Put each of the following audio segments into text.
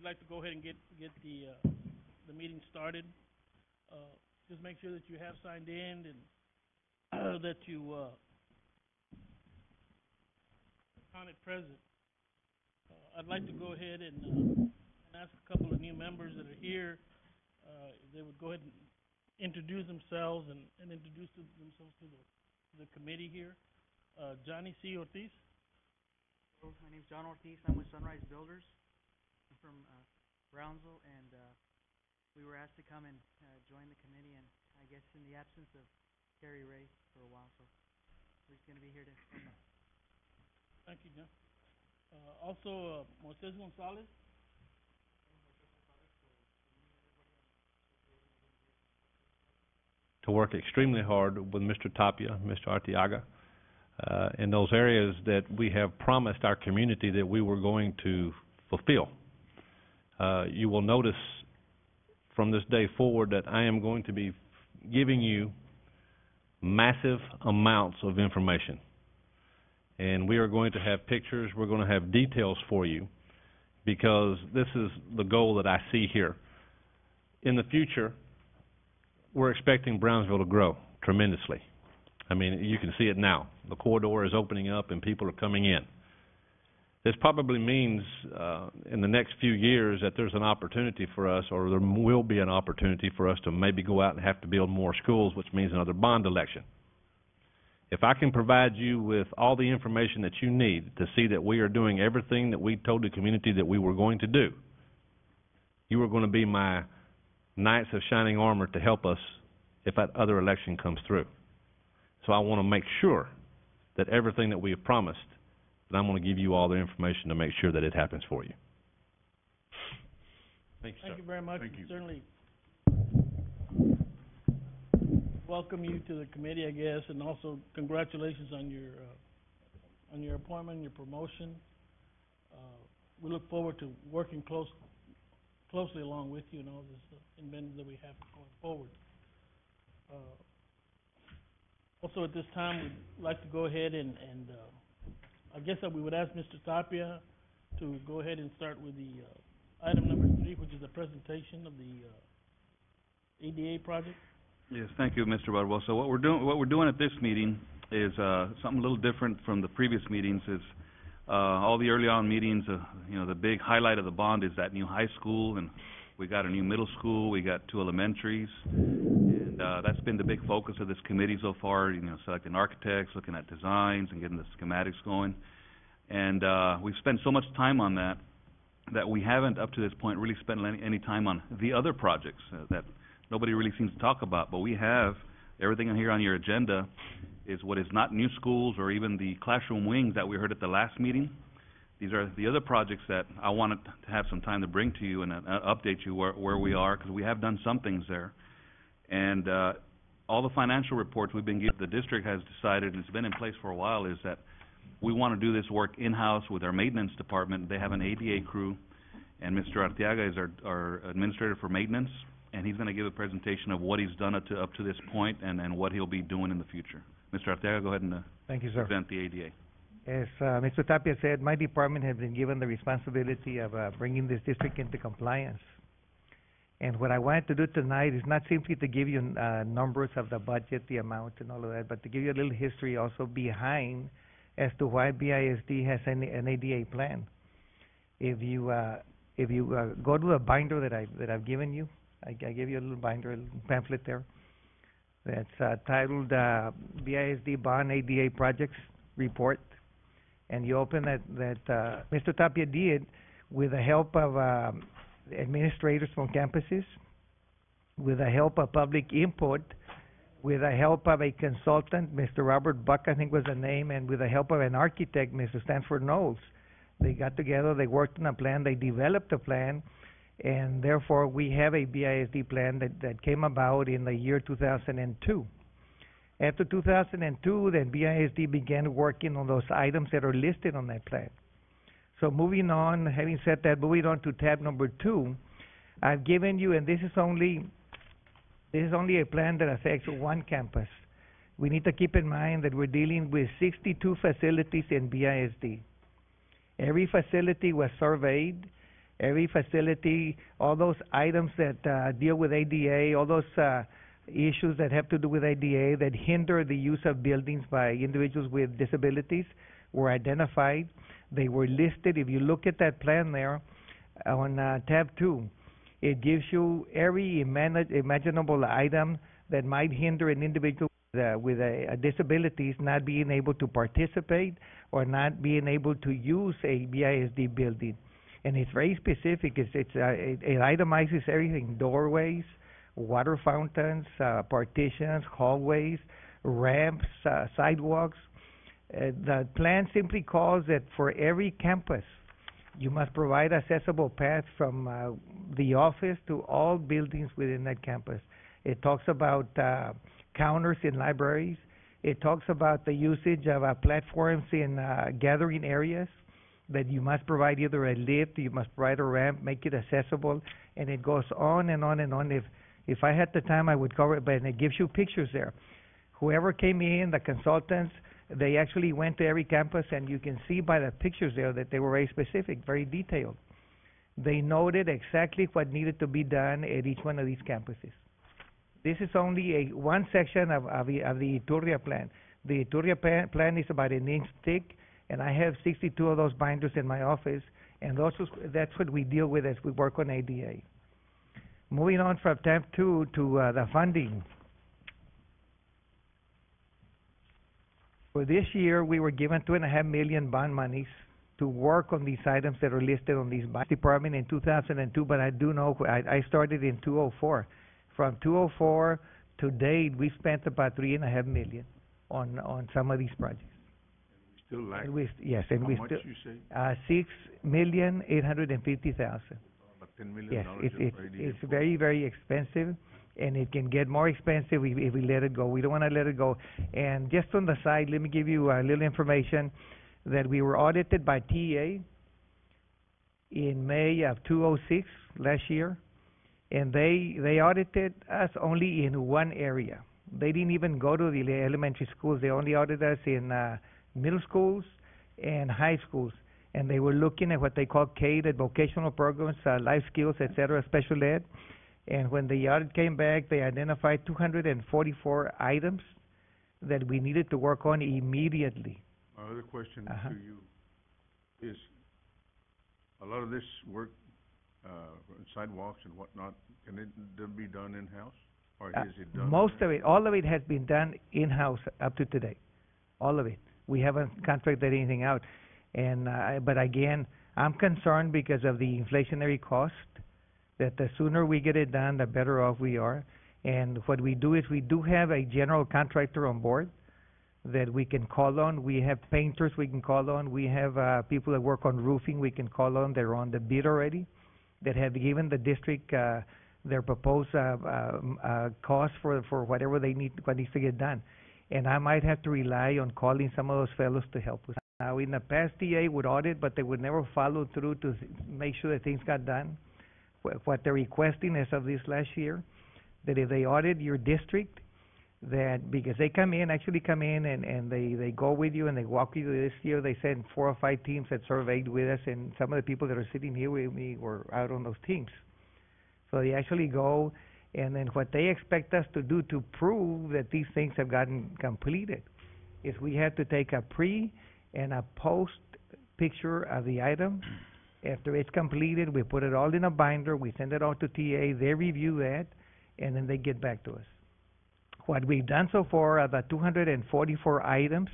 like to go ahead and get the meeting started. Just make sure that you have signed in and that you counted present. I'd like to go ahead and ask a couple of new members that are here if they would go ahead and introduce themselves and introduce themselves to the committee here. Johnny C. Ortiz. Hello, my name is John Ortiz. I'm with Sunrise Builders. I'm from Brownsville, and we were asked to come and join the committee, and I guess in the absence of Terry Ray for a while, so we're just going to be here to help out. Thank you, John. Also, Moises Gonzalez. To work extremely hard with Mr. Tapia, Mr. Arteaga, in those areas that we have promised our community that we were going to fulfill. You will notice from this day forward that I am going to be giving you massive amounts of information. And we are going to have pictures, we're going to have details for you, because this is the goal that I see here. In the future, we're expecting Brownsville to grow tremendously. I mean, you can see it now. The corridor is opening up and people are coming in. This probably means in the next few years that there's an opportunity for us, or there will be an opportunity for us to maybe go out and have to build more schools, which means another bond election. If I can provide you with all the information that you need to see that we are doing everything that we told the community that we were going to do, you are going to be my knights of shining armor to help us if that other election comes through. So I want to make sure that everything that we have promised, that I'm going to give you all the information to make sure that it happens for you. Thank you, sir. Thank you very much. Thank you. Certainly welcome you to the committee, I guess, and also congratulations on your appointment, your promotion. We look forward to working closely along with you and all this inventions that we have going forward. Also, at this time, we'd like to go ahead and I guess that we would ask Mr. Tapia to go ahead and start with the item number 3, which is the presentation of the ADA project. Yes, thank you, Mr. Barbosa. What we're doing at this meeting is something a little different from the previous meetings. Is all the early on meetings, the big highlight of the bond is that new high school, and we got a new middle school, we got 2 elementaries, and that's been the big focus of this committee so far. Selecting architects, looking at designs, and getting the schematics going. And we've spent so much time on that we haven't, up to this point, really spent any time on the other projects that nobody really seems to talk about. But we have everything here on your agenda is what is not new schools or even the classroom wings that we heard at the last meeting. These are the other projects that I wanted to have some time to bring to you and update you where we are, because we have done some things there. And all the financial reports we've been given, the district has decided, and it's been in place for a while, is that we want to do this work in-house with our maintenance department. They have an ADA crew, and Mr. Arteaga is our administrator for maintenance, and he's going to give a presentation of what he's done up to this point and what he'll be doing in the future. Mr. Arteaga, go ahead and Thank you, sir. present the ADA. As Mr. Tapia said, my department has been given the responsibility of bringing this district into compliance. And what I wanted to do tonight is not simply to give you numbers of the budget, the amount, and all of that, but to give you a little history also behind as to why BISD has an ADA plan. If you go to the binder that I've given you, I gave you a little binder, a little pamphlet there. That's titled BISD Bond ADA Projects Report. And you open that Mr. Tapia did with the help of administrators from campuses, with the help of public input, with the help of a consultant, Mr. Robert Buck, I think was the name, and with the help of an architect, Mr. Stanford Knowles. They got together, they worked on a plan, they developed a plan, and therefore we have a BISD plan that came about in the year 2002. After 2002, then BISD began working on those items that are listed on that plan. So moving on, having said that, moving on to tab number 2, I've given you, and this is only a plan that affects one campus. We need to keep in mind that we're dealing with 62 facilities in BISD. Every facility was surveyed. every facility, all those items that deal with ADA, all those issues that have to do with ADA that hinder the use of buildings by individuals with disabilities were identified. They were listed. If you look at that plan there on tab 2, it gives you every imaginable item that might hinder an individual with a disabilities not being able to participate or not being able to use a BISD building. And it's very specific. It itemizes everything: doorways, water fountains, partitions, hallways, ramps, sidewalks. The plan simply calls that for every campus, you must provide accessible paths from the office to all buildings within that campus. It talks about counters in libraries. It talks about the usage of platforms in gathering areas, that you must provide either a lift, you must provide a ramp, make it accessible, and it goes on and on and on. If I had the time, I would cover it, but it gives you pictures there. Whoever came in, the consultants, they actually went to every campus, and you can see by the pictures there that they were very specific, very detailed. They noted exactly what needed to be done at each one of these campuses. This is only one section of the Iturria plan. The Iturria plan is about an inch thick, and I have 62 of those binders in my office, and that's what we deal with as we work on ADA. Moving on from tab 2 to the funding. For this year, we were given $2.5 million bond monies to work on these items that are listed on these bonds. Department in 2002, but I do know I started in 2004. From 2004 to date, we spent about $3.5 million on some of these projects. Still lack. Yes, and How we much still you say? $6,850,000. About $10 million. Yes, just for it's ADA. very, very expensive, and it can get more expensive if we let it go. We don't want to let it go. And just on the side, let me give you a little information that we were audited by TEA in May of 2006, last year, and they audited us only in one area. They didn't even go to the elementary schools. They only audited us in middle schools and high schools. And they were looking at what they call CADE, vocational programs, life skills, etc., special ed. And when the audit came back, they identified 244 items that we needed to work on immediately. My other question to you is, a lot of this work, sidewalks and whatnot, can it be done in-house? Or is it done? Most of it, all of it has been done in-house up to today. All of it. We haven't contracted anything out. And but again, I'm concerned because of the inflationary cost, that the sooner we get it done, the better off we are. And what we do is we do have a general contractor on board that we can call on. We have painters we can call on. We have people that work on roofing we can call on. They're on the bid already, that have given the district their proposed cost for whatever they need, what needs to get done. And I might have to rely on calling some of those fellows to help us. Now, in the past, DA would audit, but they would never follow through to make sure that things got done. What they're requesting as of this last year, that if they audit your district, that because they actually come in and they go with you and they walk with you. This year they sent 4 or 5 teams that surveyed with us, and some of the people that are sitting here with me were out on those teams. So they actually go, and then what they expect us to do to prove that these things have gotten completed is we have to take a pre and a post picture of the item. After it's completed, we put it all in a binder, we send it out to TA, they review that, and then they get back to us. What we've done so far are the 244 items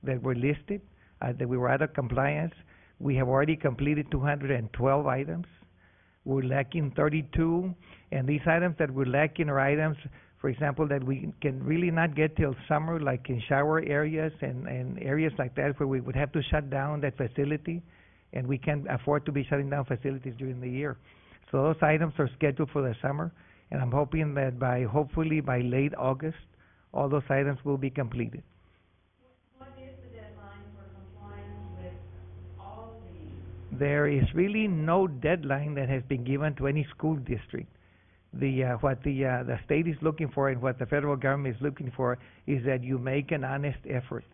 that were listed, that we were out of compliance. We have already completed 212 items. We're lacking 32, and these items that we're lacking are items, for example, that we can really not get till summer, like in shower areas and areas like that where we would have to shut down that facility, and we can't afford to be shutting down facilities during the year. So those items are scheduled for the summer, and I'm hoping that hopefully by late August, all those items will be completed. What is the deadline for compliance with all these? There is really no deadline that has been given to any school district. What the state is looking for and what the federal government is looking for is that you make an honest effort,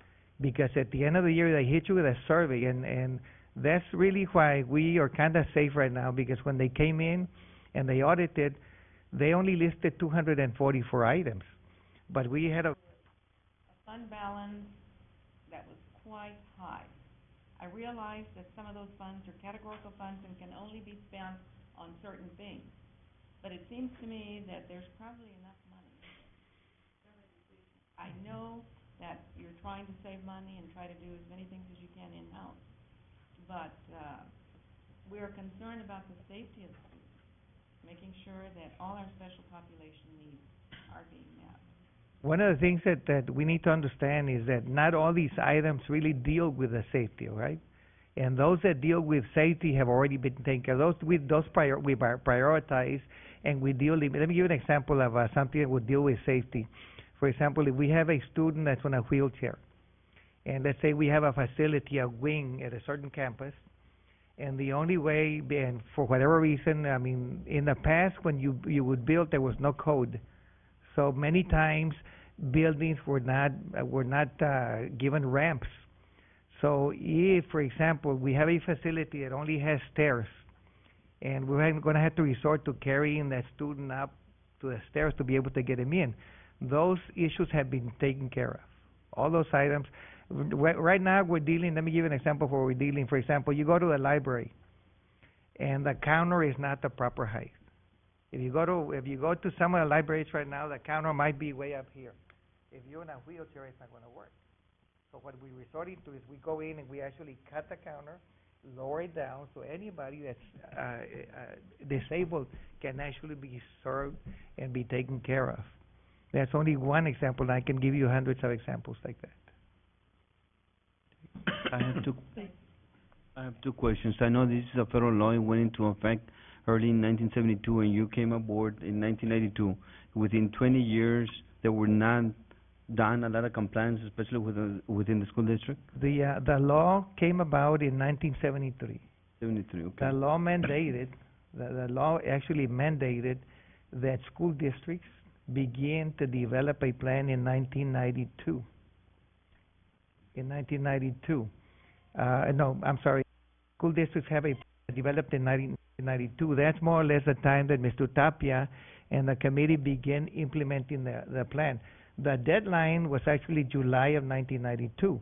because at the end of the year they hit you with a survey, and That's really why we are kind of safe right now, because when they came in and they audited, they only listed 244 items. But we had a fund balance that was quite high. I realize that some of those funds are categorical funds and can only be spent on certain things. But it seems to me that there's probably enough money. I know that you're trying to save money and try to do as many things as you can in-house. But, we're concerned about the safety of the students, making sure that all our special population needs are being met. One of the things that we need to understand is that not all these items really deal with the safety, right? And those that deal with safety have already been taken care of. We prioritize and we deal. Let me give you an example of something that would deal with safety. For example, if we have a student that's on a wheelchair, and let's say we have a facility, a wing at a certain campus, and the only way, and for whatever reason, I mean, in the past when you would build, there was no code. So many times buildings were not given ramps. So if, for example, we have a facility that only has stairs, and we're going to have to resort to carrying that student up to the stairs to be able to get him in, those issues have been taken care of. All those items. Right now we're dealing, let me give you an example of where we're dealing. For example, you go to a library, and the counter is not the proper height. If you go to some of the libraries right now, the counter might be way up here. If you're in a wheelchair, it's not going to work. So what we're resorting to is we go in and we actually cut the counter, lower it down, so anybody that's disabled can actually be served and be taken care of. That's only one example, and I can give you hundreds of examples like that. I have two questions. I know this is a federal law. It went into effect early in 1972, and you came aboard in 1992. Within 20 years, there were not done a lot of compliance, especially within the school district? The law came about in 1973. 73, okay. The law mandated, the law actually mandated that school districts begin to develop a plan in 1992. In 1992. No, I'm sorry. School districts have a plan developed in 1992. That's more or less the time that Mr. Tapia and the committee began implementing the plan. The deadline was actually July of 1992.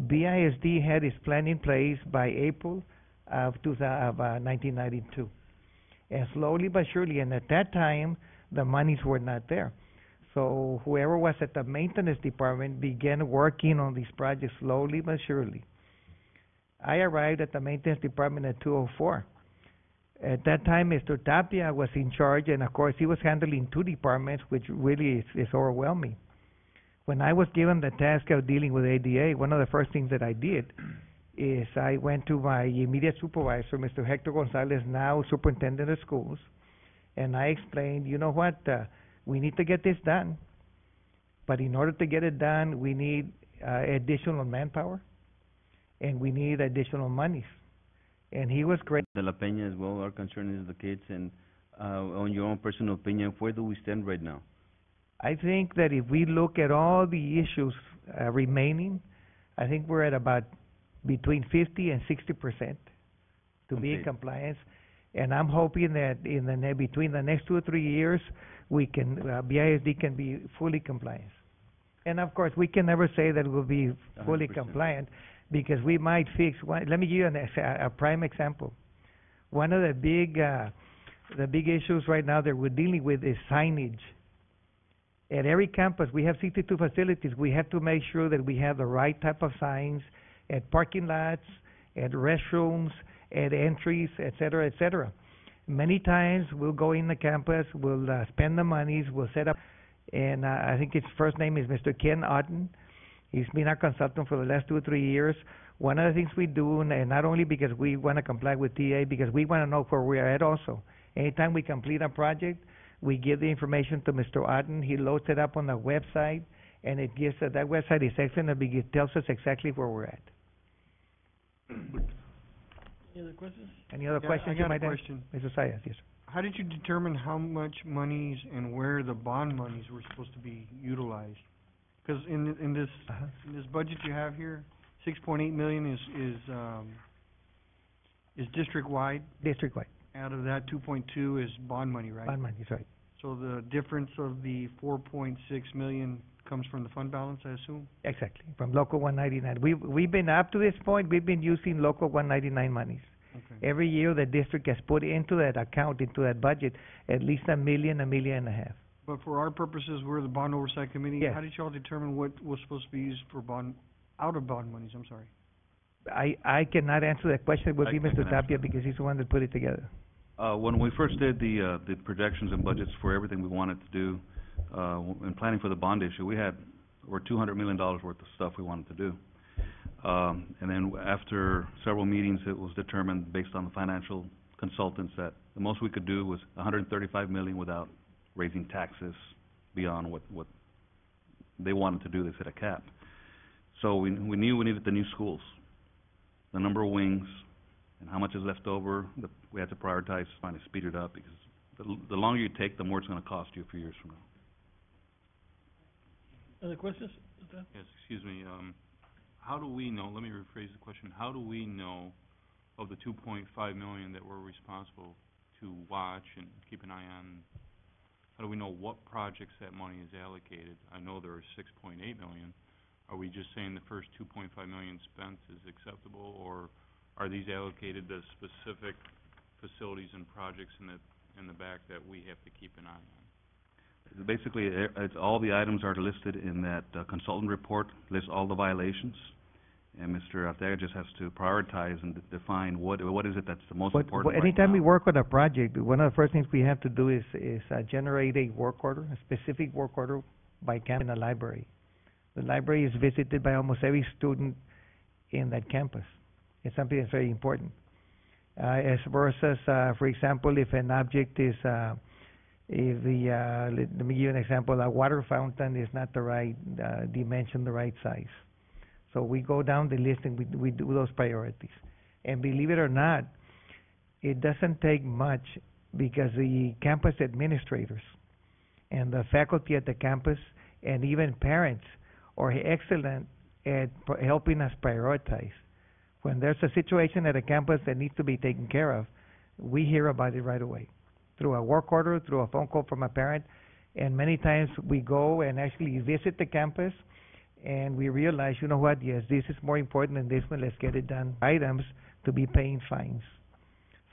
BISD had its plan in place by April of 1992. And slowly but surely, and at that time, the monies were not there. So whoever was at the maintenance department began working on these projects slowly but surely. I arrived at the maintenance department at 2004. At that time, Mr. Tapia was in charge, and of course, he was handling two departments, which really is overwhelming. When I was given the task of dealing with ADA, one of the first things that I did is I went to my immediate supervisor, Mr. Hector Gonzalez, now superintendent of schools, and I explained, you know what, we need to get this done, but in order to get it done, we need additional manpower, and we need additional monies. And he was great. De La Peña as well, our concern is the kids, and on your own personal opinion, where do we stand right now? I think that if we look at all the issues remaining, I think we're at about between 50 and 60% to be in compliance. And I'm hoping that between the next 2 or 3 years, we can BISD can be fully compliant. And of course, we can never say that we'll be fully 100%. compliant, because we might fix one. Let me give you a prime example. One of the big issues right now that we're dealing with is signage. At every campus, we have 62 facilities. We have to make sure that we have the right type of signs at parking lots, at restrooms, at entries, et cetera, et cetera. Many times, we'll go in the campus, we'll spend the monies, we'll set up, and I think his first name is Mr. Ken Otten. He's been our consultant for the last 2 or 3 years. One of the things we do, and not only because we want to comply with TA, because we want to know where we are at also. Anytime we complete a project, we give the information to Mr. Otten. He loads it up on the website, and it gives that website is excellent because it tells us exactly where we're at. Any other questions? Any other questions you might have? Mr. Sayas, yes, sir. How did you determine how much monies and where the bond monies were supposed to be utilized? Because in this budget you have here, 6.8 million is district-wide. district-wide, Out of that, 2.2 is bond money, right? bond money, is right. So the difference of the 4.6 million comes from the fund balance, I assume? Exactly, from local 199. We've been, up to this point, we've been using local 199 monies. Okay. Every year, the district has put into that account, into that budget, at least $1 million, $1.5 million. But for our purposes, we're the Bond Oversight Committee. Yes. How did y'all determine what was supposed to be used for bond, out of bond monies, I'm sorry? I cannot answer that question, it would be I Mr. can answer Tapia, because he's the one that put it together. When we first did the projections and budgets for everything we wanted to do, in planning for the bond issue, we had over $200 million worth of stuff we wanted to do. And then after several meetings, it was determined, based on the financial consultants, that the most we could do was $135 million without raising taxes beyond what they wanted to do. They set a cap. So we knew we needed the new schools, the number of wings, and how much is left over. We had to prioritize, trying to speed it up, because the longer you take, the more it's gonna cost you a few years from now. Other questions? Yes, excuse me, how do we know, let me rephrase the question, how do we know of the 2.5 million that we're responsible to watch and keep an eye on? How do we know what projects that money is allocated? I know there are 6.8 million. Are we just saying the first 2.5 million spent is acceptable, or are these allocated to specific facilities and projects in the back that we have to keep an eye on? Basically, all the items are listed in that consultant report, lists all the violations, and Mr. Arteaga just has to prioritize and define what is it that's the most important right Anytime we now. work on a project, one of the first things we have to do is generate a work order, a specific work order by campus in a library. The library is visited by almost every student in that campus. It's something that's very important. As versus, for example, if an object is, let me give you an example, a water fountain is not the right dimension, the right size. So we go down the list and we do those priorities. And believe it or not, it doesn't take much, because the campus administrators and the faculty at the campus and even parents are excellent at helping us prioritize. When there's a situation at a campus that needs to be taken care of, we hear about it right away, through a work order, through a phone call from a parent, and many times we go and actually visit the campus, and we realize, you know what, yes, this is more important than this one, let's get it done. Items to be paying fines.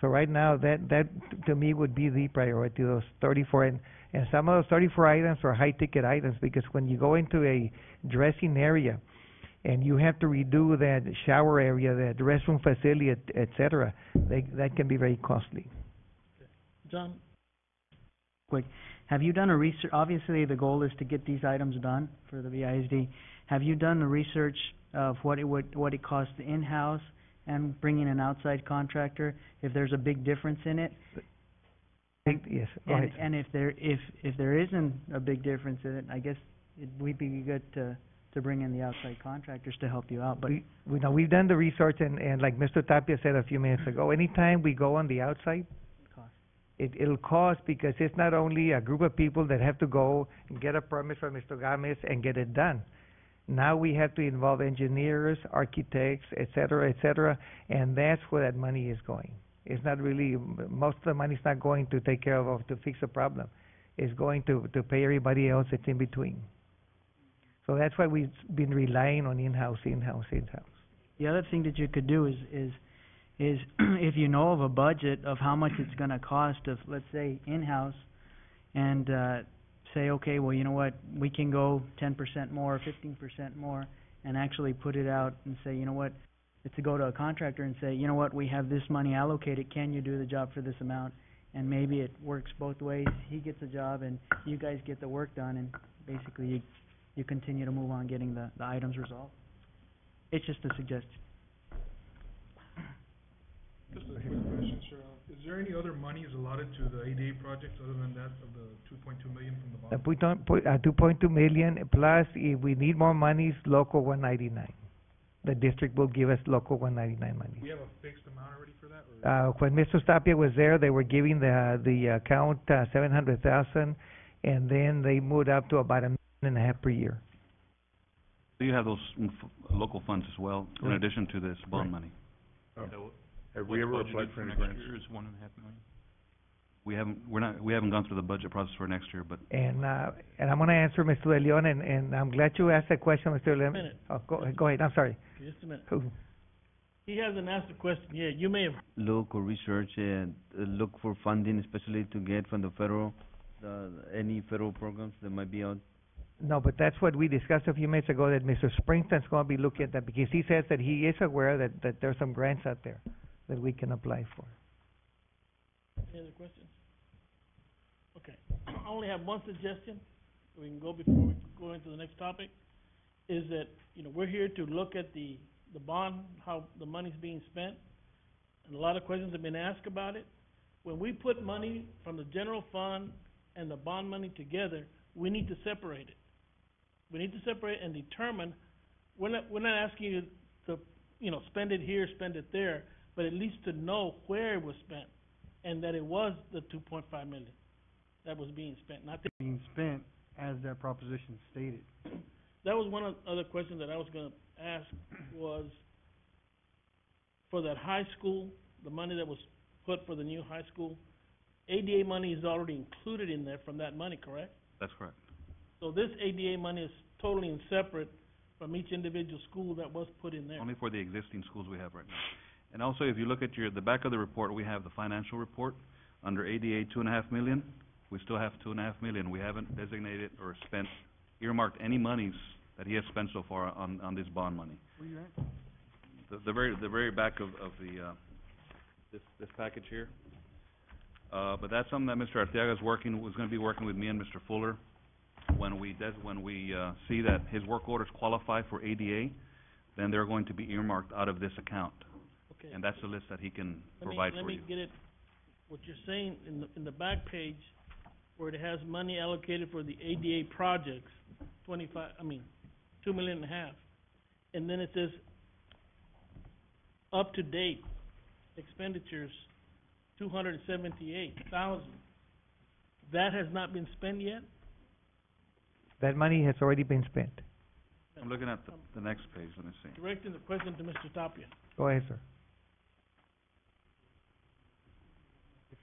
So right now, that to me would be the priority, those 34, and some of those 34 items are high-ticket items, because when you go into a dressing area, and you have to redo that shower area, that restroom facility, et cetera, that can be very costly. John? Quick, have you done a research, obviously the goal is to get these items done for the BISD. Have you done the research of what it costs in-house and bringing an outside contractor, if there's a big difference in it? Yes, go ahead. And if there isn't a big difference in it, I guess it would be good to bring in the outside contractors to help you out, but We've done the research, and like Mr. Tapia said a few minutes ago, anytime we go on the outside, cost. it'll cost, because it's not only a group of people that have to go and get a permit from Mr. Gomez and get it done. Now we have to involve engineers, architects, et cetera, and that's where that money is going. It's not really, most of the money's not going to take care of to fix a problem. It's going to pay everybody else that's in between. So that's why we've been relying on in-house. The other thing that you could do is if you know of a budget of how much it's gonna cost of, let's say, in-house, and say, okay, well, you know what, we can go 10% more, 15% more, and actually put it out and say, you know what, to go to a contractor and say, you know what, we have this money allocated, can you do the job for this amount? And maybe it works both ways. He gets a job and you guys get the work done, and basically you continue to move on getting the items resolved. It's just a suggestion. Just a quick question, sir. Is there any other monies allotted to the ADA projects other than that of the 2.2 million from the bond? 2.2 million, plus if we need more monies, local 199. The district will give us local 199 money. We have a fixed amount already for that, or? When Mr. Tapia was there, they were giving the account 700,000, and then they moved up to about $1.5 million per year. So you have those local funds as well, in Right. addition to this bond Right. money. Oh. Have we ever What's applied budgeted for any next grants? year is 1.5 million. We haven't gone through the budget process for next year, but And I'm gonna answer Mr. De Leon, and I'm glad you asked that question, Mr. De Leon. Minute. Oh, go ahead, I'm sorry. Just a minute. Who? He hasn't asked the question yet. You may have, Look or research and look for funding, especially to get from the federal, any federal programs that might be out. No, but that's what we discussed a few minutes ago, that Mr. Springston's gonna be looking at that, because he says that he is aware that there's some grants out there that we can apply for. any other questions? Okay. I only have one suggestion, we can go before we go into the next topic, is that, we're here to look at the bond, how the money's being spent, and a lot of questions have been asked about it. When we put money from the general fund and the bond money together, we need to separate it. We need to separate and determine, we're not asking you to, spend it here, spend it there, but at least to know where it was spent, and that it was the 2.5 million that was being spent, not the. Being spent as that proposition stated. That was one of the other questions that I was gonna ask, was for that high school, the money that was put for the new high school, ADA money is already included in there from that money, correct? that's correct. So this ADA money is totally and separate from each individual school that was put in there. Only for the existing schools we have right now. And also, if you look at the back of the report, we have the financial report. Under ADA, 2.5 million. We still have 2.5 million. We haven't designated or spent, earmarked any monies that he has spent so far on this bond money. Where you at? The very back of the, this package here. But that's something that Mr. Arteaga was gonna be working with me and Mr. Fuller. When we see that his work orders qualify for ADA, then they're going to be earmarked out of this account. Okay. And that's the list that he can provide for you. Let me get it, what you're saying in the back page, where it has money allocated for the ADA projects, 2.5 million, and then it says up to date expenditures, 278,000. That has not been spent yet? That money has already been spent. I'm looking at the next page, let me see. Directing the question to Mr. Tapia. Go ahead, sir.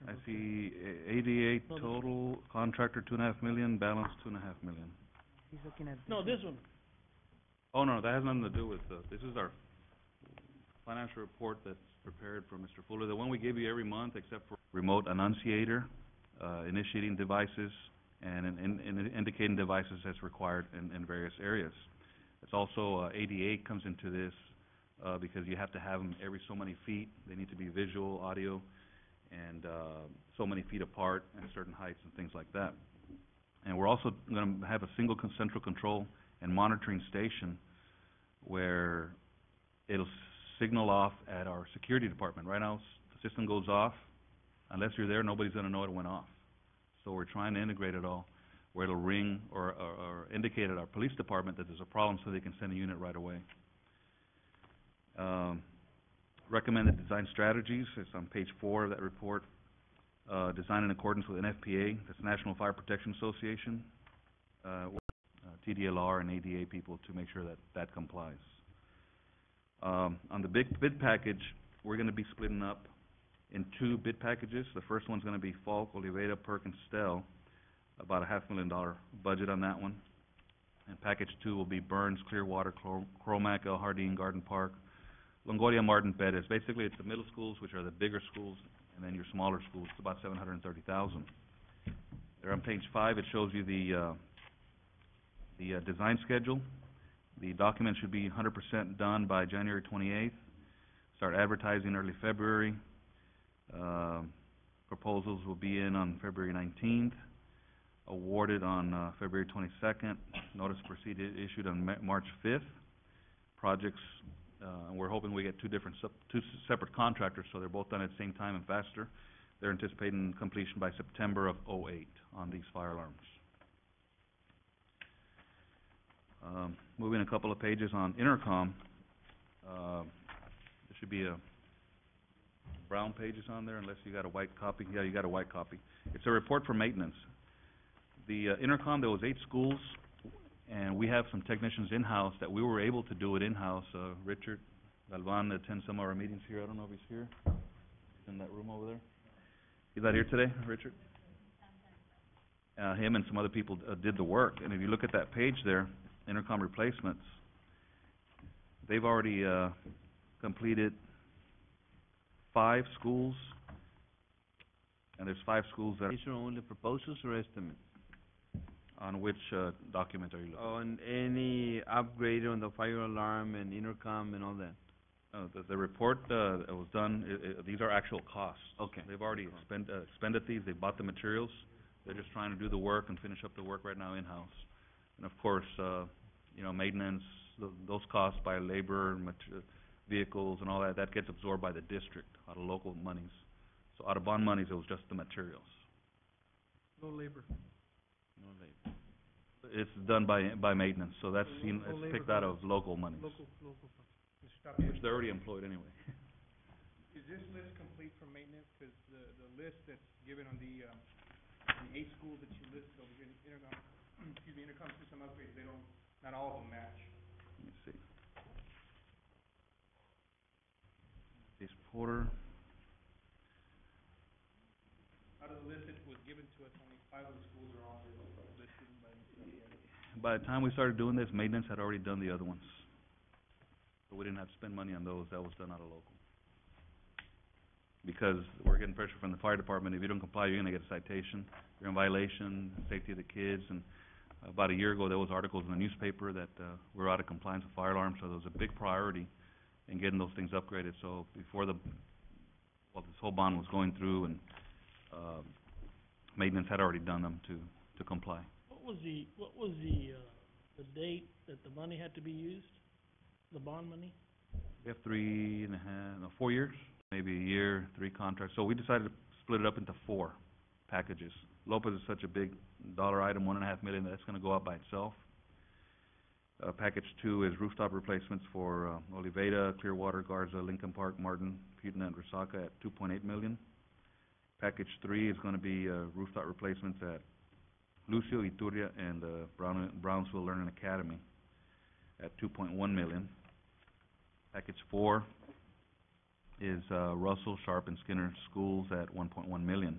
I see ADA total, contractor 2.5 million, balance 2.5 million. He's looking at. No, this one. Oh, no, that has nothing to do with, this is our financial report that's prepared for Mr. Fuller, the one we give you every month, except for remote annunciator, initiating devices, and indicating devices as required in various areas. It's also, ADA comes into this, because you have to have them every so many feet, they need to be visual, audio, and, so many feet apart, and certain heights and things like that. And we're also gonna have a single central control and monitoring station where it'll signal off at our security department. Right now, the system goes off, unless you're there, nobody's gonna know it went off. So we're trying to integrate it all, where it'll ring or indicate at our police department that there's a problem so they can send a unit right away. Recommended design strategies, it's on page 4 of that report. Design in accordance with an NFPA, that's National Fire Protection Association, TDLR and ADA people to make sure that that complies. On the bid package, we're gonna be splitting up in 2 bid packages. The first one's gonna be Falk, Oliveda, Perkins, Stell, about a $500,000 budget on that one. And package 2 will be Burns, Clearwater, Cromack, El Jardín, Garden Park, Longoria, Martin, Bettis. Basically, it's the middle schools, which are the bigger schools, and then your smaller schools. It's about $730,000. There on page 5, it shows you the design schedule. The document should be 100% done by January 28th. Start advertising early February. Proposals will be in on February 19th. Awarded on February 22nd. Notice to proceed issued on March 5th. Projects, we're hoping we get two separate contractors, so they're both done at the same time and faster. They're anticipating completion by September of '08 on these fire alarms. Moving a couple of pages on intercom, there should be a brown pages on there, unless you got a white copy. Yeah, you got a white copy. It's a report for maintenance. The intercom, there was 8 schools, and we have some technicians in-house that we were able to do it in-house. Richard Galvan attends some of our meetings here. I don't know if he's here. He's in that room over there. He's not here today, Richard? Him and some other people did the work. And if you look at that page there, intercom replacements, they've already completed 5 schools. And there's 5 schools that These are only proposals or estimates? on which document are you looking? On any upgrade on the fire alarm and intercom and all that? The report that was done, these are actual costs. Okay. They've already expended these, they bought the materials, they're just trying to do the work and finish up the work right now in-house. And of course, maintenance, those costs by labor, vehicles and all that, that gets absorbed by the district out of local monies. So out of bond monies, it was just the materials. No labor. No labor. It's done by maintenance, so that's, No it's labor picked out of costs. local monies, Mr. Tapia, which they're already employed anyway. is this list complete for maintenance? 'Cause the list that's given on the 8 schools that you listed over here, the intercom, intercom system upgrades, they don't, not all of them match. Let me see. East Porter, Out of the list that was given to us, only 5 of the schools are on there listed by Mr. Tapia. by the time we started doing this, maintenance had already done the other ones. So we didn't have to spend money on those, that was done out of local. Because we're getting pressure from the fire department, if you don't comply, you're gonna get a citation, you're in violation, safety of the kids, and about a year ago, there was articles in the newspaper that, we're out of compliance with fire alarms, so there was a big priority in getting those things upgraded, so before this whole bond was going through and, maintenance had already done them to comply. What was the date that the money had to be used? The bond money? We have 4 years, maybe a year, 3 contracts. So we decided to split it up into 4 packages. Lopez is such a big dollar item, $1.5 million, that's gonna go out by itself. Package 2 is rooftop replacements for, Oliveda, Clearwater, Garza, Lincoln Park, Martin, Putin, and Resaca at $2.8 million. Package 3 is gonna be, rooftop replacements at Lucio, Ituria, and, Brownsville Learning Academy at $2.1 million. Package 4 is Russell, Sharp, and Skinner schools at $1.1 million.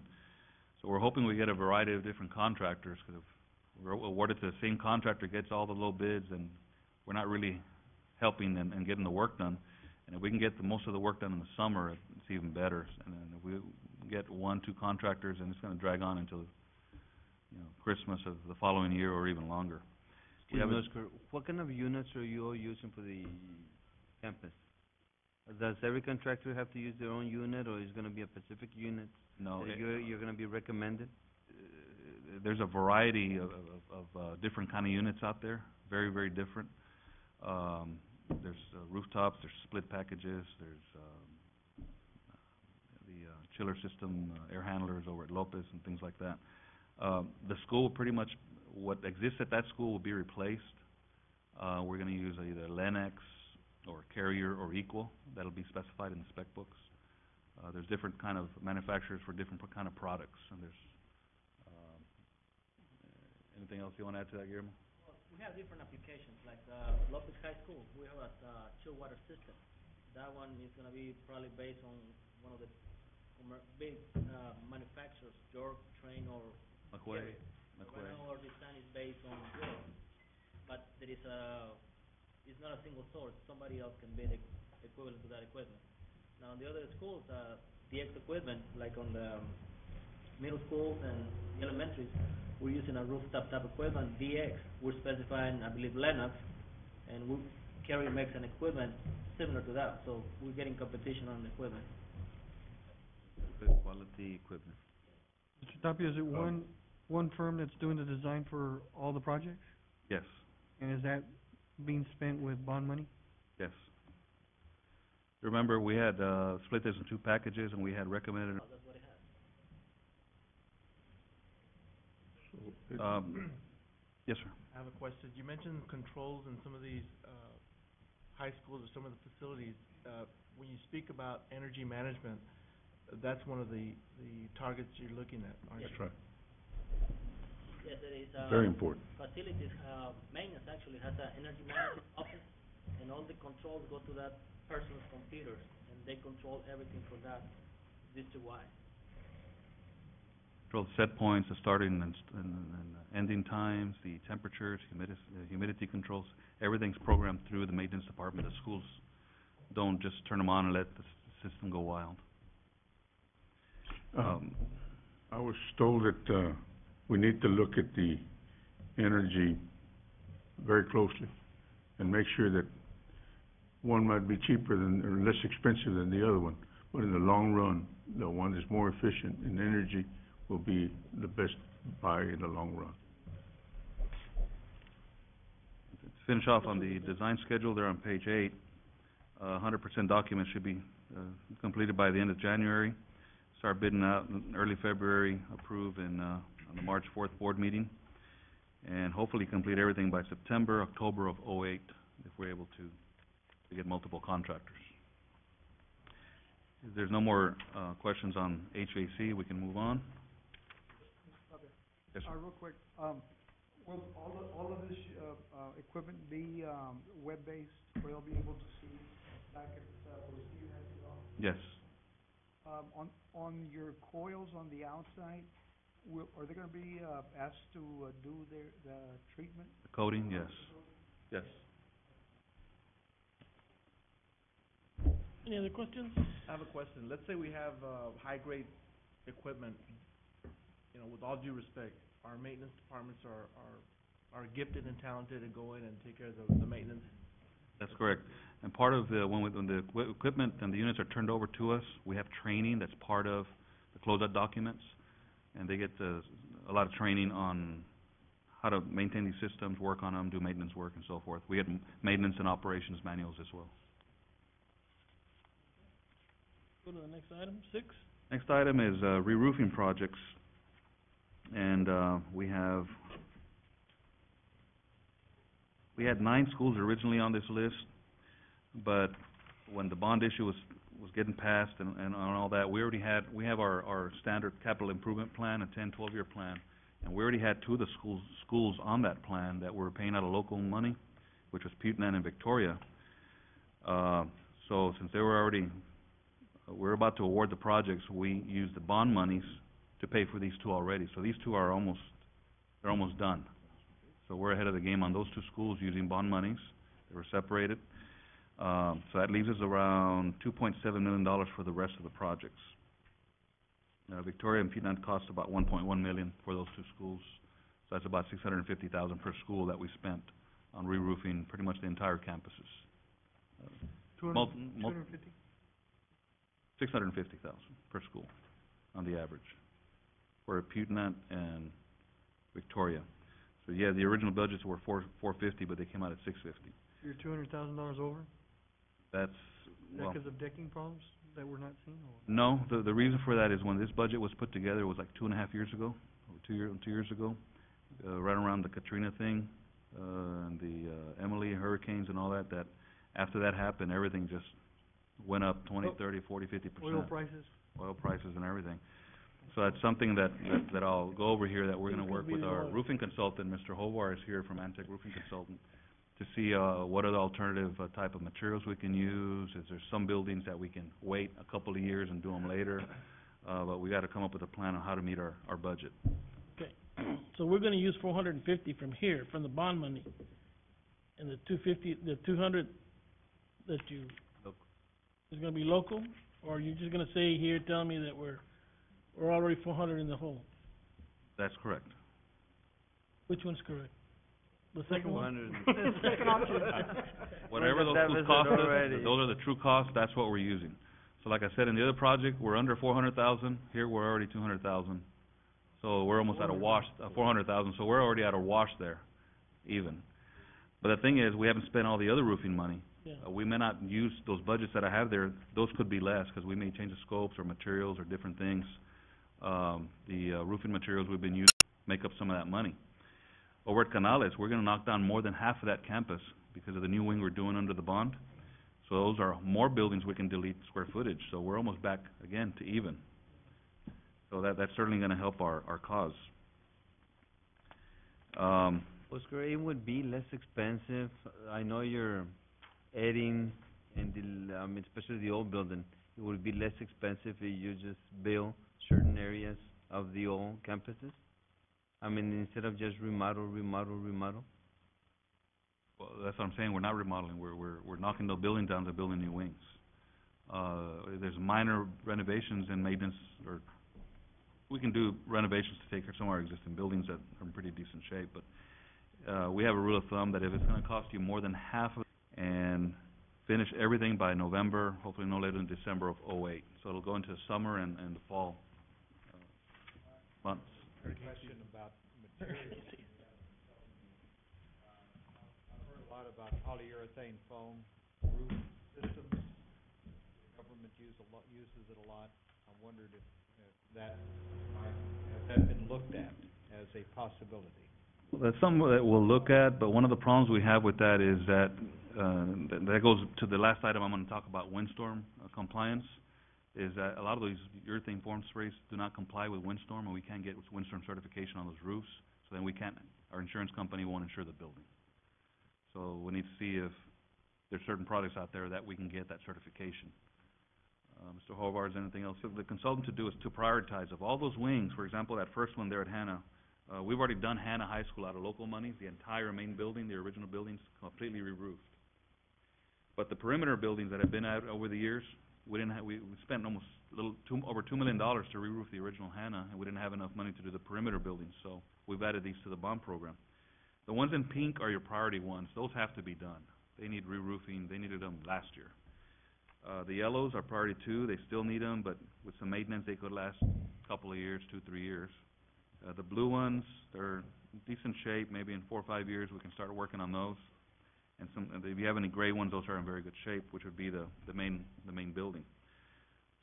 So we're hoping we get a variety of different contractors, because if we're awarded to the same contractor gets all the low bids, and we're not really helping and getting the work done. And if we can get most of the work done in the summer, it's even better. And then if we get 1, 2 contractors, and it's gonna drag on until, Christmas of the following year or even longer. We have Oscar, what kind of units are you all using for the campus? Does every contractor have to use their own unit, or is it gonna be a specific unit No, that you're gonna be recommended? there's a variety of different kind of units out there, very, very different. There's rooftops, there's split packages, there's the chiller system, air handlers over at Lopez and things like that. The school pretty much, what exists at that school will be replaced. We're gonna use either Lennox or Carrier or Equal, that'll be specified in the spec books. There's different kind of manufacturers for different kind of products, and there's, anything else you wanna add to that, Guillermo? We have different applications, like Lopez High School, we have a chill water system. That one is gonna be probably based on one of the big manufacturers, York, Train, or McQuay. Right now our design is based on York, but there is it's not a single source, somebody else can be the equivalent to that equipment. Now, on the other schools, DX equipment, like on the middle schools and the elementaries, we're using a rooftop type equipment, DX. We're specifying, I believe, Lennox, and Carrier makes an equipment similar to that, so we're getting competition on the equipment. Good quality equipment. Mr. Tapia, is it one firm that's doing the design for all the projects? Yes, And is that being spent with bond money? yes. Remember, we had, split this in 2 packages, and we had recommended, That's what it has. yes, sir. I have a question. You mentioned controls in some of these, high schools or some of the facilities. When you speak about energy management, that's one of the targets you're looking at, aren't you? That's right. Yes, it is, Very important. facilities, maintenance actually has an energy management office, and all the controls go to that person's computers, and they control everything for that district-wide. Control the set points, the starting and ending times, the temperatures, humidity controls, everything's programmed through the maintenance department. The schools don't just turn them on and let the system go wild. I was told that, we need to look at the energy very closely and make sure that one might be cheaper than, or less expensive than the other one. But in the long run, the one that's more efficient in energy will be the best buy in the long run. To finish off on the design schedule, there on page 8, 100% documents should be completed by the end of January. Start bidding out in early February, approve in on the March 4th board meeting, and hopefully complete everything by September, October of '08, if we're able to get multiple contractors. If there's no more questions on HVAC, we can move on. Yes, sir. Real quick, will all of this, equipment be, web-based, where they'll be able to see back at, Steve has it all? Yes. On your coils on the outside, are they gonna be, asked to, do the treatment? The coating, yes. Yes. Any other questions? I have a question. Let's say we have, high-grade equipment, you know, with all due respect, our maintenance departments are gifted and talented and go in and take care of the maintenance. That's correct. And part of the, when the equipment and the units are turned over to us, we have training that's part of the closeout documents. And they get a lot of training on how to maintain these systems, work on them, do maintenance work and so forth. We get maintenance and operations manuals as well. Go to the next item, 6. Next item is re-roofing projects. And we had 9 schools originally on this list, but when the bond issue was getting passed and all that, we have our standard capital improvement plan, a 10, 12-year plan, and we already had 2 of the schools on that plan that were paying out of local money, which was Putunan and Victoria. So since they were already, we're about to award the projects, we used the bond monies to pay for these 2 already. So these 2 are almost done. So we're ahead of the game on those 2 schools using bond monies. They were separated. So that leaves us around $2.7 million for the rest of the projects. Victoria and Putunan cost about $1.1 million for those 2 schools. So that's about $650,000 per school that we spent on re-roofing pretty much the entire campuses. 250? $650,000 per school on the average for Putunan and Victoria. So yeah, the original budgets were $450, but they came out at $650. You're $200,000 over? That's, well, because of decking problems that we're not seeing, or? no, the reason for that is when this budget was put together, it was like 2.5 years ago, or 2 years ago, right around the Katrina thing, and the Emily hurricanes and all that, that after that happened, everything just went up 20, 30, 40, 50%. Oil prices? Oil prices and everything. So that's something that I'll go over here, that we're gonna work with our roofing consultant, Mr. Hovar is here from Antec Roofing Consultant, to see what are the alternative type of materials we can use. Is there some buildings that we can wait a couple of years and do them later? But we gotta come up with a plan on how to meet our budget. Okay, so we're gonna use 450 from here, from the bond money, and the 250, the 200 that you, is gonna be local, or are you just gonna say here, tell me that we're already 400 in the hole? That's correct. Which one's correct? The second one? Second option. Whatever those schools cost us, those are the true costs, that's what we're using. So like I said, in the other project, we're under 400,000, here we're already 200,000. So we're almost at a wash, 400,000, so we're already at a wash there, even. But the thing is, we haven't spent all the other roofing money. Yeah. We may not use those budgets that I have there, those could be less, because we may change the scopes or materials or different things. The roofing materials we've been using make up some of that money. Over at Canales, we're gonna knock down more than half of that campus because of the new wing we're doing under the bond. So those are more buildings we can delete square footage, so we're almost back again to even. So that's certainly gonna help our cause. Oscar, it would be less expensive. I know you're adding and especially the old building, it would be less expensive if you just build certain areas of the old campuses? I mean, instead of just remodel. Well, that's what I'm saying, we're not remodeling, we're knocking the building down to building new wings. There's minor renovations and maintenance, or we can do renovations to take care of some of our existing buildings that are in pretty decent shape, but we have a rule of thumb that if it's gonna cost you more than half of, and finish everything by November, hopefully no later than December of '08. So it'll go into the summer and the fall months. Question about materials. I've heard a lot about polyurethane foam roof systems. The government uses it a lot. I wondered if has that been looked at as a possibility? Well, that's something that we'll look at, but one of the problems we have with that is that, that goes to the last item I'm gonna talk about, windstorm compliance, is that a lot of these urethane form sprays do not comply with windstorm, and we can't get windstorm certification on those roofs, so then our insurance company won't insure the building. So we need to see if there's certain products out there that we can get that certification. Mr. Hobart, is anything else? So the consultant to do is to prioritize of all those wings, for example, that first one there at Hanna, we've already done Hanna High School out of local money, the entire main building, the original building's completely re-roofed. But the perimeter buildings that have been out over the years, we spent almost over $2 million to re-roof the original Hanna, and we didn't have enough money to do the perimeter buildings, so we've added these to the bond program. The ones in pink are your priority ones. Those have to be done. They need re-roofing. They needed them last year. The yellows are priority 2. They still need them, but with some maintenance, they could last a couple of years, 2-3 years. The blue ones, they're in decent shape. Maybe in 4 or 5 years, we can start working on those. And if you have any gray ones, those are in very good shape, which would be the main building.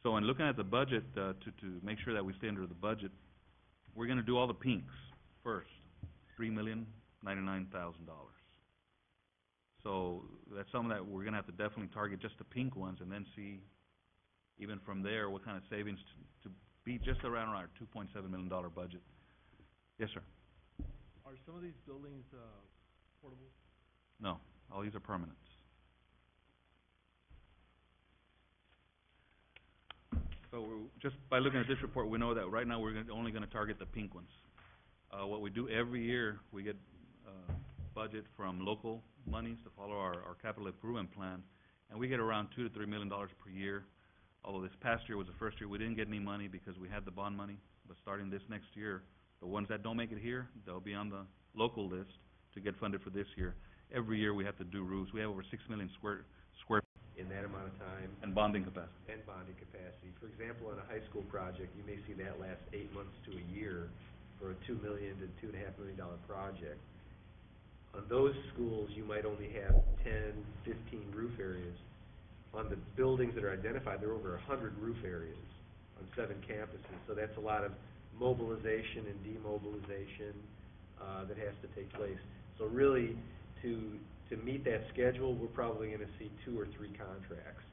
So in looking at the budget, to make sure that we stay under the budget, we're gonna do all the pinks first, $3,099,000. So that's something that we're gonna have to definitely target, just the pink ones, and then see, even from there, what kind of savings to be just around our $2.7 million budget. Yes, sir. Are some of these buildings, portable? No, all these are permanents. So just by looking at this report, we know that right now we're only gonna target the pink ones. What we do every year, we get budget from local monies to follow our capital improvement plan, and we get around $2 to $3 million per year. Although this past year was the first year we didn't get any money because we had the bond money, but starting this next year, the ones that don't make it here, they'll be on the local list to get funded for this year. Every year we have to do roofs. We have over 6 million square in that amount of time. And bonding capacity. And bonding capacity. For example, on a high school project, you may see that last 8 months to a year for a $2 million to $2.5 million project. On those schools, you might only have 10, 15 roof areas. On the buildings that are identified, there are over 100 roof areas on 7 campuses. So that's a lot of mobilization and demobilization that has to take place. So really, to meet that schedule, we're probably going to see 2 or 3 contracts.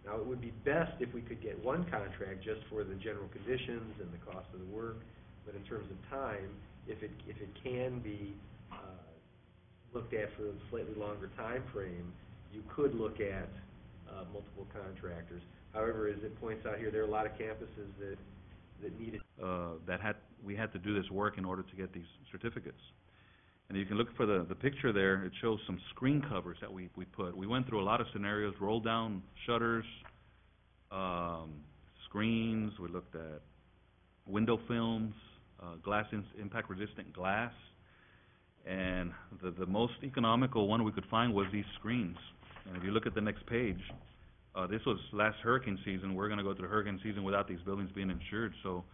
Now, it would be best if we could get 1 contract just for the general conditions and the cost of the work, but in terms of time, if it can be looked at for a slightly longer time frame, you could look at multiple contractors. However, as it points out here, there are a lot of campuses that need it. We had to do this work in order to get these certificates. And you can look for the picture there. It shows some screen covers that we put. We went through a lot of scenarios, roll down shutters, screens. We looked at window films, impact resistant glass. And the most economical one we could find was these screens. And if you look at the next page, this was last hurricane season. We're going to go through the hurricane season without these buildings being insured. So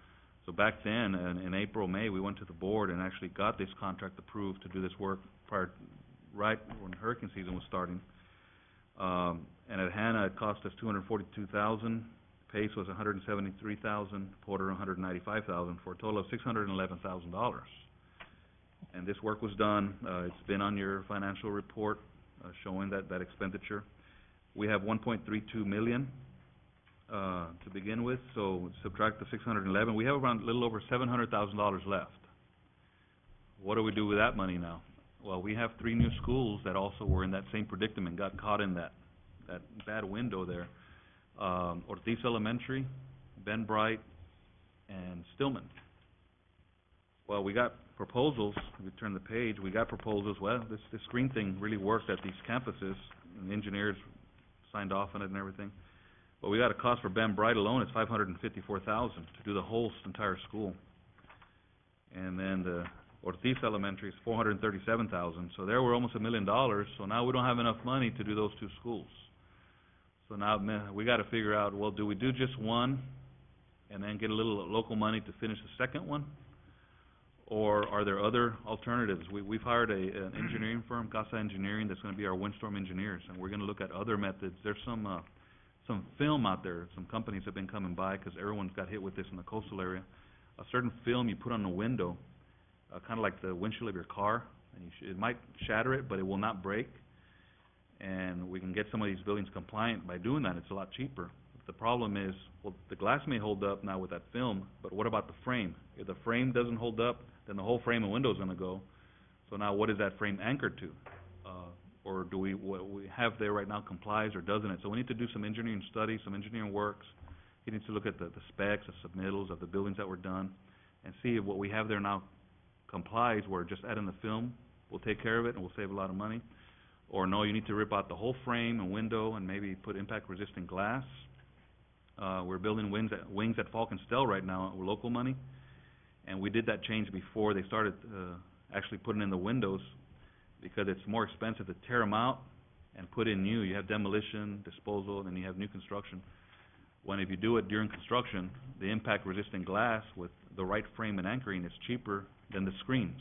back then, in April, May, we went to the board and actually got this contract approved to do this work right when hurricane season was starting. And at Hanna, it cost us $242,000. Pace was $173,000. Porter, $195,000, for a total of $611,000. And this work was done. It's been on your financial report showing that expenditure. We have $1.32 million to begin with, so subtract the 611. We have around a little over $700,000 left. What do we do with that money now? Well, we have 3 new schools that also were in that same predicament, got caught in that that bad window there. Ortiz Elementary, Ben Bright, and Stillman. Well, we got proposals, if you turn the page, we got proposals, well, this screen thing really worked at these campuses, and the engineers signed off on it and everything. But we got a cost for Ben Bright alone, it's $554,000 to do the whole entire school. And then the Ortiz Elementary is $437,000, so there we're almost $1 million, so now we don't have enough money to do those two schools. So now we gotta figure out, well, do we do just one and then get a little local money to finish the second one? Or are there other alternatives? We've hired an engineering firm, Casa Engineering, that's gonna be our windstorm engineers, and we're gonna look at other methods. There's some film out there, some companies have been coming by, because everyone's got hit with this in the coastal area. A certain film you put on the window, kinda like the windshield of your car, and it might shatter it, but it will not break. And we can get some of these buildings compliant by doing that, it's a lot cheaper. The problem is, well, the glass may hold up now with that film, but what about the frame? If the frame doesn't hold up, then the whole frame and window's gonna go. So now what is that frame anchored to? Or do what we have there right now complies or doesn't it? So we need to do some engineering studies, some engineering works. He needs to look at the specs, the submittals of the buildings that were done, and see if what we have there now complies, where just adding the film will take care of it and we'll save a lot of money. Or no, you need to rip out the whole frame and window and maybe put impact-resistant glass. We're building wings at Falk and Stell right now with local money, and we did that change before they started actually putting in the windows, because it's more expensive to tear them out and put in new. You have demolition, disposal, and then you have new construction. When if you do it during construction, the impact-resistant glass with the right frame and anchoring is cheaper than the screens,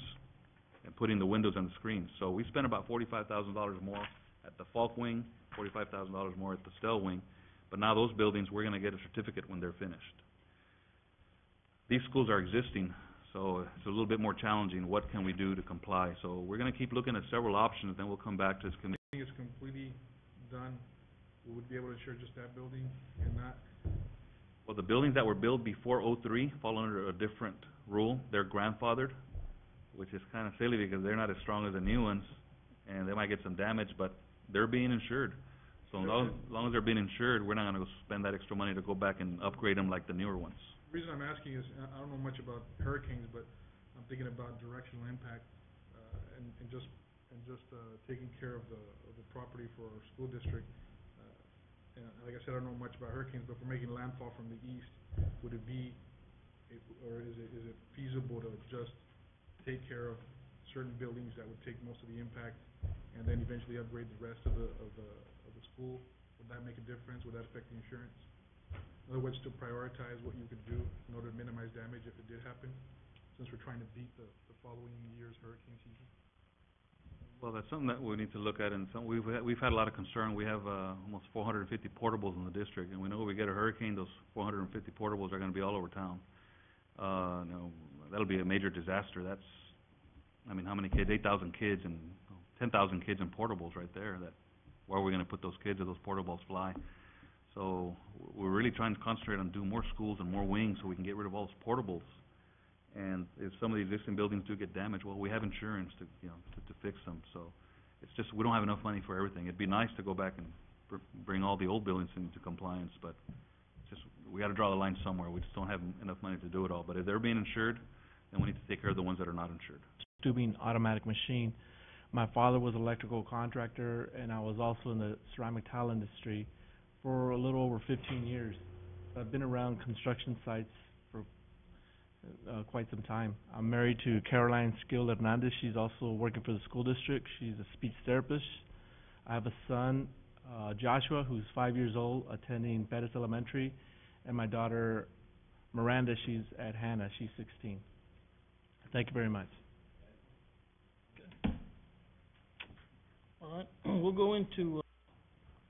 and putting the windows on the screens. So we spent about $45,000 more at the Falk wing, $45,000 more at the Stell wing, but now those buildings, we're gonna get a certificate when they're finished. These schools are existing, so it's a little bit more challenging. What can we do to comply? So we're gonna keep looking at several options, then we'll come back to this committee. It's completely done, we would be able to insure just that building and not, Well, the buildings that were built before '03 fall under a different rule. They're grandfathered, which is kinda silly because they're not as strong as the new ones, and they might get some damage, but they're being insured. So as long as they're being insured, we're not gonna go spend that extra money to go back and upgrade them like the newer ones. the reason I'm asking is, I don't know much about hurricanes, but I'm thinking about directional impact, and just taking care of the property for our school district. And like I said, I don't know much about hurricanes, but if we're making landfall from the east, would it be, or is it feasible to just take care of certain buildings that would take most of the impact, and then eventually upgrade the rest of the school? Would that make a difference? Would that affect the insurance? In other words, to prioritize what you could do in order to minimize damage if it did happen, since we're trying to beat the following year's hurricane season? Well, that's something that we need to look at, and we've had a lot of concern. We have almost 450 portables in the district, and we know if we get a hurricane, those 450 portables are gonna be all over town. That'll be a major disaster. That's, I mean, how many kids? 8,000 kids and 10,000 kids in portables right there. Where are we gonna put those kids if those portables fly? So we're really trying to concentrate on doing more schools and more wings so we can get rid of all those portables. And if some of the existing buildings do get damaged, well, we have insurance to fix them. So it's just, we don't have enough money for everything. It'd be nice to go back and bring all the old buildings into compliance, but it's just, we gotta draw the line somewhere. We just don't have enough money to do it all. But if they're being insured, then we need to take care of the ones that are not insured. Tubing automatic machine. My father was an electrical contractor, and I was also in the ceramic tile industry for a little over 15 years. I've been around construction sites for quite some time. I'm married to Caroline Skill Hernandez. She's also working for the school district. She's a speech therapist. I have a son, Joshua, who's 5 years old, attending Pettis Elementary, and my daughter, Miranda, she's at Hannah. She's 16. Thank you very much. All right, we'll go into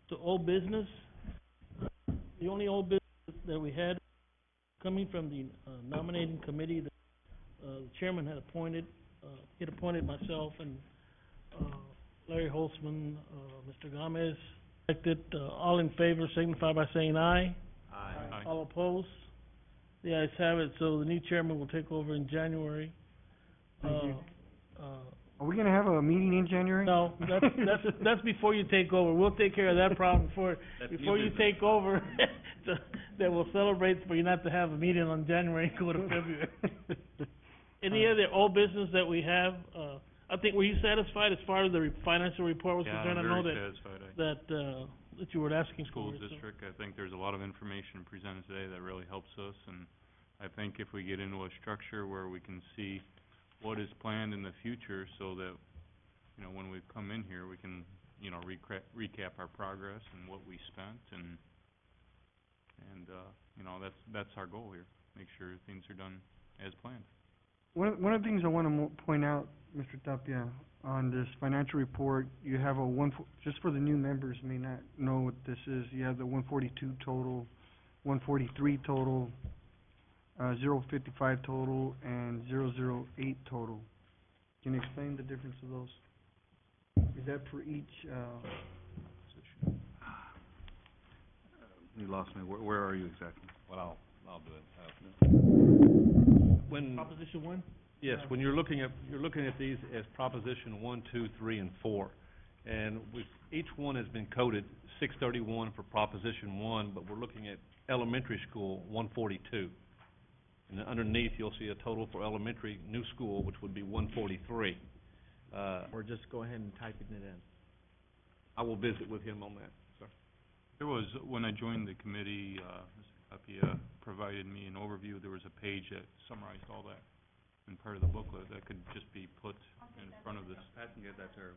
to old business. The only old business that we had coming from the nominating committee that the chairman had appointed, he had appointed myself and Larry Holtzman, Mr. Gomez. Elected, all in favor signify by saying aye. Aye. All opposed? The ayes have it, so the new chairman will take over in January. Are we gonna have a meeting in January? No, that's before you take over. We'll take care of that problem before you take over. So, that we'll celebrate for you not to have a meeting on January and go to February. Any other old business that we have? I think, were you satisfied as far as the financial report was concerned? Yeah, I know I'm very that, satisfied. that you were asking for. Schools So- district, I think there's a lot of information presented today that really helps us, and I think if we get into a structure where we can see what is planned in the future, so that, you know, when we come in here, we can, you know, recap our progress and what we spent, and you know, that's our goal here, make sure things are done as planned. One of the things I wanna point out, Mr. Tapia, on this financial report, you have just for the new members may not know what this is, you have the 142 total, 143 total, 055 total, and 008 total. Can you explain the difference of those? Is that for each, You lost me. Where are you exactly? Well, I'll do it. When, Proposition one? yes, when you're looking at these as Proposition 1, 2, 3, and 4, and each one has been coded 631 for Proposition 1, but we're looking at elementary school 142. And then underneath, you'll see a total for elementary new school, which would be 143. Or just go ahead and type it in. I will visit with him on that, sir. There was, when I joined the committee, Mr. Tapia provided me an overview. There was a page that summarized all that in part of the booklet that could just be put in front of this. Pat can get that to her.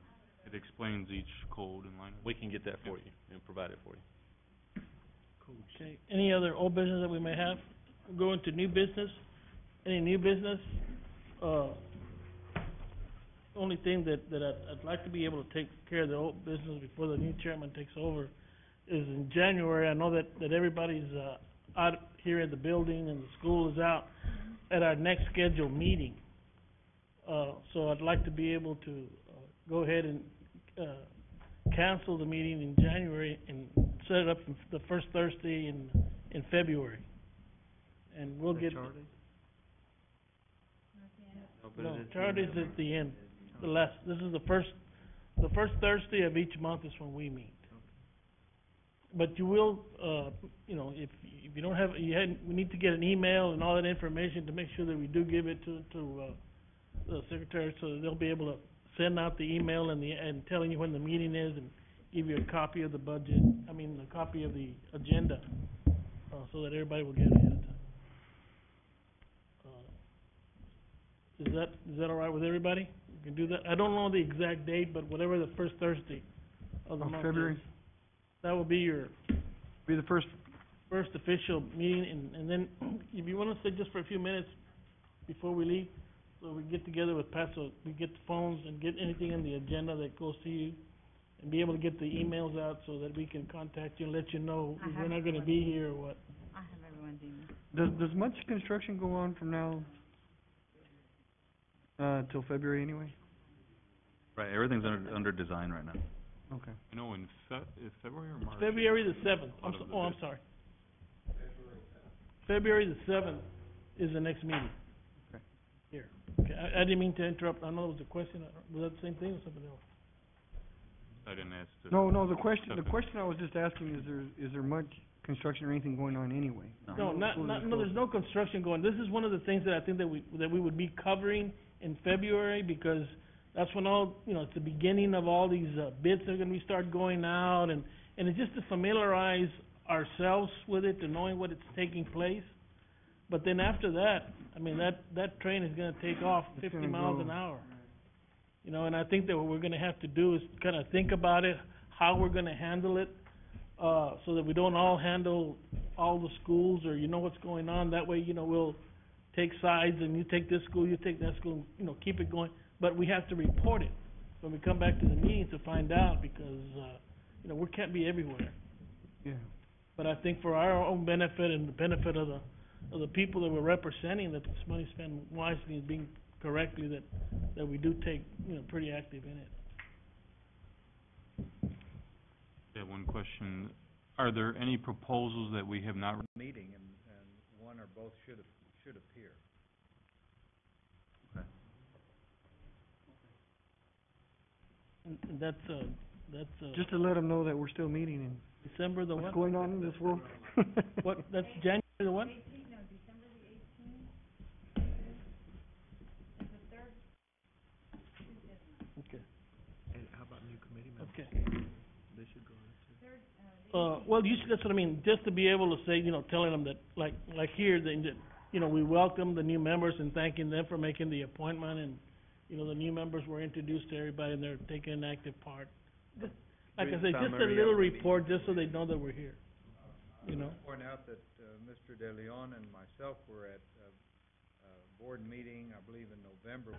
It explains each code and line. We can get that for you and provide it for you. Okay, any other old business that we may have? We'll go into new business. Any new business? Only thing that I'd like to be able to take care of the old business before the new chairman takes over is in January. I know that everybody's out here at the building and the school is out at our next scheduled meeting. So I'd like to be able to go ahead and cancel the meeting in January and set it up for the first Thursday in February. And we'll get... No, Charday's at the end. This is the first Thursday of each month is when we meet. But you will, you know, if you don't have, we need to get an email and all that information to make sure that we do give it to the secretary, so that they'll be able to send out the email and telling you when the meeting is and give you a copy of the budget, a copy of the agenda, so that everybody will get it ahead of time. Is that all right with everybody? We can do that. I don't know the exact date, but whatever the first Thursday of the month February? is. That will be your Be the first official meeting, and then if you wanna stay just for a few minutes before we leave, so we get together with Pat, so we get the phones and get anything in the agenda that goes to you, and be able to get the emails out so that we can contact you and let you know if we're not gonna be here or what. I have everyone's email. Does much construction go on from now till February anyway? Right, everything's under design right now. Okay. You know, in February or March? February the 7th. I'm sorry. February the 7th is the next meeting. Okay. Here. Okay, I didn't mean to interrupt. I know it was a question. Was that the same thing or something else? I didn't ask to... No, the question I was just asking, is there much construction or anything going on anyway? No, there's no construction going. This is one of the things that I think that we would be covering in February, because that's when all, you know, it's the beginning of all these bids that are gonna start going out, and it's just to familiarize ourselves with it, to knowing what it's taking place. But then after that, I mean, that train is gonna take off 50 miles an hour. You know, and I think that what we're gonna have to do is kinda think about it, how we're gonna handle it, so that we don't all handle all the schools, or you know what's going on. That way, you know, we'll take sides, and you take this school, you take that school, you know, keep it going. But we have to report it when we come back to the meeting to find out, because, you know, we can't be everywhere. Yeah. But I think for our own benefit and the benefit of the people that we're representing, that this money spent wisely and being correctly, that we do take, you know, pretty active in it. Yeah, one question. Are there any proposals that we have not... Meeting, and one or both should appear. That's, Just to let them know that we're still meeting and December the what's what? going on in this world. What, that's January the what? Okay. And how about new committee members? Okay. They should go there too. Well, usually that's what I mean, just to be able to say, telling them that, like here, that, we welcome the new members and thanking them for making the appointment, and, the new members were introduced to everybody and they're taking an active part. Just, like I say, just a little report, just so they know that we're here, Point out that, Mr. De Leon and myself were at a board meeting, I believe in November.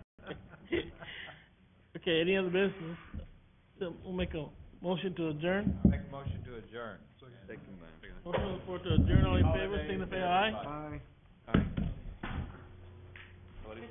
Okay, any other business? So we'll make a motion to adjourn. Make a motion to adjourn. Second, Motion for to adjourn, all in favor, signify aye. Bye. What do you